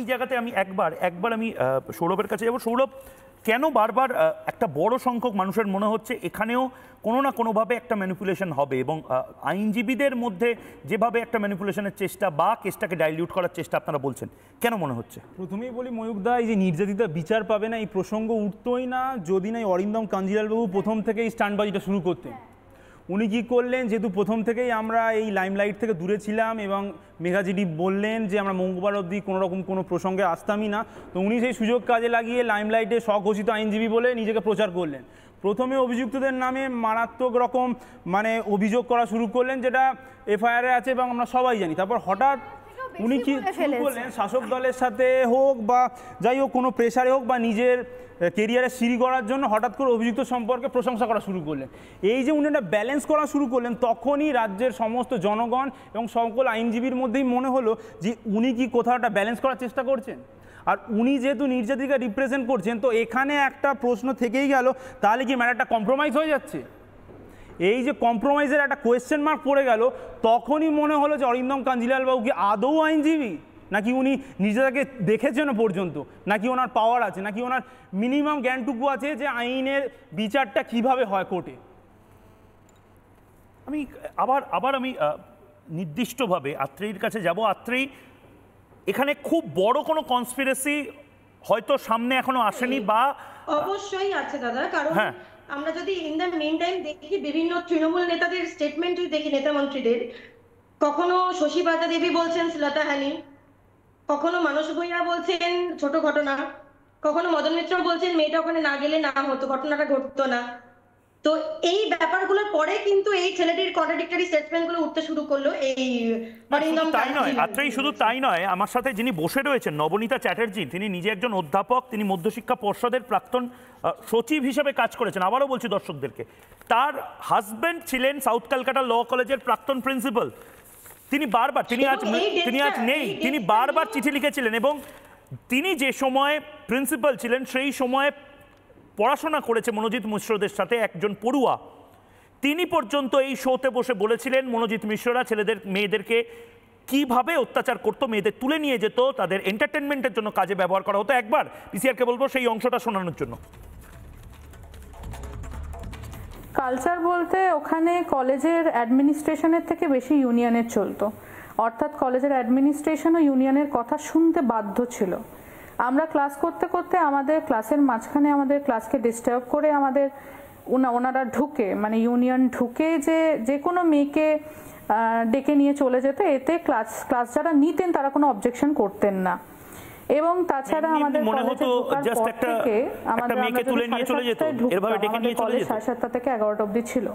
এই জায়গাতে আমি একবার আমি সৌরভের কাছে যাব। সৌরভ, কেন বারবার একটা বড় সংখ্যক মানুষের মনে হচ্ছে এখানেও কোনো না কোনোভাবে একটা ম্যানিপুলেশন হবে, এবং আইনজীবীদের মধ্যে যেভাবে একটা ম্যানিপুলেশনের চেষ্টা বা কেসটাকে ডাইলিউট করার চেষ্টা আপনারা বলছেন, কেন মনে হচ্ছে? প্রথমেই বলি ময়ূকদা, এই যে নির্যাতিতা বিচার পাবে না এই প্রসঙ্গ উঠতোই না যদি না অরিন্দম কাঞ্জিলালবাবু প্রথম থেকেই স্টান্টবাজিটা শুরু করতেন। উনি কী করলেন, যেহেতু প্রথম থেকেই আমরা এই লাইমলাইট থেকে দূরে ছিলাম এবং মেঘাজিডি বললেন যে আমরা মঙ্গলবার অবধি কোনোরকম কোনো প্রসঙ্গে আসতামই না, তো উনি সেই সুযোগ কাজে লাগিয়ে লাইমলাইটে স্বঘোষিত আইনজীবী বলে নিজেকে প্রচার করলেন। প্রথমে অভিযুক্তদের নামে মারাত্মক রকম অভিযোগ করা শুরু করলেন, যেটা এফআইআরে আছে এবং আমরা সবাই জানি। তারপর হঠাৎ উনি কি শুরু করলেন, শাসক দলের সাথে হোক বা যাই হোক কোনো প্রেশারে হোক বা নিজের কেরিয়ারে সিঁড়ি করার জন্য হঠাৎ করে অভিযুক্ত সম্পর্কে প্রশংসা করা শুরু করলেন। এই যে উনি একটা ব্যালেন্স করা শুরু করলেন, তখনই রাজ্যের সমস্ত জনগণ এবং সকল আইনজীবীর মধ্যেই মনে হলো যে উনি কি কোথাও একটা ব্যালেন্স করার চেষ্টা করছেন। আর উনি যেহেতু নির্যাতিকা রিপ্রেজেন্ট করছেন, তো এখানে একটা প্রশ্ন থেকেই গেল, তাহলে কি ম্যাটারটা কম্প্রোমাইজ হয়ে যাচ্ছে? এই যে কম্প্রোমাইজের একটা কোয়েশ্চেন মার্ক পড়ে গেল, তখনই মনে হলো যে অরিন্দম কাঞ্জিলালবাবু কি আদৌ আইনজীবী, নাকি উনি নিজেকে দেখেছেন পর্যন্ত, নাকি ওনার পাওয়ার আছে, নাকি ওনার মিনিমাম জ্ঞানটুকু আছে যে আইনের বিচারটা কিভাবে হয় কোর্টে। আমি আবার আমি নির্দিষ্টভাবে আত্রেয়ীর কাছে যাব। আত্রেয়ী, এখানে খুব বড় কোনো কনস্পিরেসি হয়তো সামনে এখনো আসেনি, বা অবশ্যই আছে দাদা, কারণ আমরা যদি ইন দ্য মেইন টাইম দেখি বিভিন্ন তৃণমূল নেতাদের স্টেটমেন্ট দেখি, নেতা মন্ত্রীদের, কখনো শশী পাজা দেবী বলছেন শ্লীলতাহানি, কখনো মানস ভূঁইয়া বলছেন ছোট ঘটনা, কখনো মদন মিত্র বলছেন মেয়েটা ওখানে না গেলে না হতো, ঘটনাটা ঘটতো না। তো এই ব্যাপারগুলোর পরে কিন্তু এই ছেলেটির কন্ট্রাডিক্টরি স্টেটমেন্টগুলো উঠতে শুরু করলো। এই তাই নয় আত্রেয়ী, শুধু তাই নয়, আমার সাথে যিনি বসে রয়েছেন নবনীতা চ্যাটার্জি, তিনি নিজে একজন অধ্যাপক, তিনি মধ্যশিক্ষা পর্ষদের প্রাক্তন সচিব হিসেবে কাজ করেছেন। আবারও বলছি দর্শকদেরকে, তার হাজব্যান্ড ছিলেন সাউথ ক্যালকাটা ল কলেজের প্রাক্তন প্রিন্সিপাল। তিনি বারবার, তিনি আজ নেই, তিনি বারবার চিঠি লিখেছিলেন, এবং তিনি যে সময় প্রিন্সিপাল ছিলেন সেই সময়ে পড়াশোনা করেছে মনোজিৎ মিশ্রদের সাথে, একজন পড়ুয়া। তিনি পর্যন্ত এই শোতে বসে বলেছিলেন মনোজিৎ মিশ্ররা মেয়েদেরকে কিভাবে অত্যাচার করতো, মেয়েদের তুলে নিয়ে যেত, তাদের এন্টারটেনমেন্টের জন্য কাজে ব্যবহার করা হতো। একবার পিসিআরকে বলবো সেই অংশটা শোনানোর জন্য। কালচার বলতে ওখানে কলেজের অ্যাডমিনিস্ট্রেশনের থেকে বেশি ইউনিয়নের চলতো, অর্থাৎ কলেজের অ্যাডমিনিস্ট্রেশনও ইউনিয়নের কথা শুনতে বাধ্য ছিল। আমরা ক্লাস করতে করতে আমাদের ক্লাসের মাঝখানে আমাদের ক্লাসকে ডিস্টার্ব করে আমাদের ওনারা ঢুকে, ইউনিয়ন ঢুকে যে কোনো মেয়েকে ডেকে নিয়ে চলে যেত। এতে ক্লাস যারা নিতেন তারা কোনো অবজেকশন করতেন না। এবং তাছাড়া আমাদের কলেজে ঢোকার পর থেকে আমাদের 7:30 থেকে 11টা অবধি ছিল,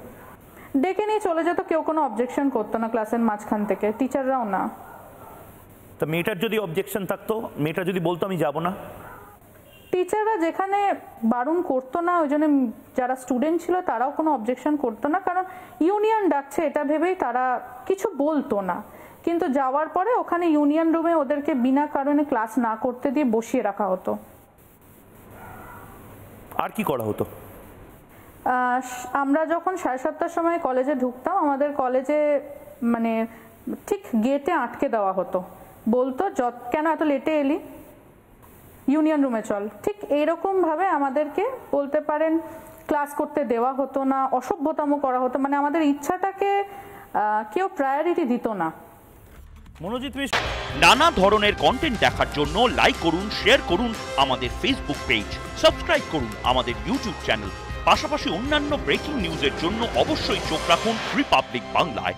ডেকে নিয়ে চলে যেত, কেউ কোনো অবজেকশন করতো না ক্লাসের মাঝখান থেকে, টিচাররাও না। তা মেয়েটার যদি অবজেকশন থাকতো, মেয়েটা যদি বলতো আমি যাব না, টিচাররা যেখানে বারণ করতো না, ওই জন্য যারা স্টুডেন্ট ছিল তারাও কোনো অবজেকশন করতো না, কারণ ইউনিয়ন ডাকছে এটা ভেবেই তারা কিছু বলতো না। কিন্তু যাওয়ার পরে ওখানে ইউনিয়ন রুমে ওদেরকে বিনা কারণে ক্লাস না করতে দিয়ে বসিয়ে রাখা হতো। আর কি করা হতো? আমরা যখন 7:30টার সময় কলেজে ঢুকতাম, আমাদের কলেজে ঠিক গেটে আটকে দেওয়া হতো, বলতো কেন এত লেটে এলি, ইউনিয়ন রুমে চল। ঠিক এইরকম ভাবে আমাদেরকে বলতে পারেন ক্লাস করতে দেওয়া হতো না, অসভ্যতামো করা হতো, আমাদের ইচ্ছাটাকে কেউ প্রায়োরিটি দিত না। মনোজিৎ মিশ্র। নানা ধরনের কন্টেন্ট দেখার জন্য লাইক করুন, শেয়ার করুন আমাদের ফেসবুক পেজ, সাবস্ক্রাইব করুন আমাদের ইউটিউব চ্যানেল। পাশাপাশি অন্যান্য ব্রেকিং নিউজের জন্য অবশ্যই চোখ রাখুন রিপাবলিক বাংলায়।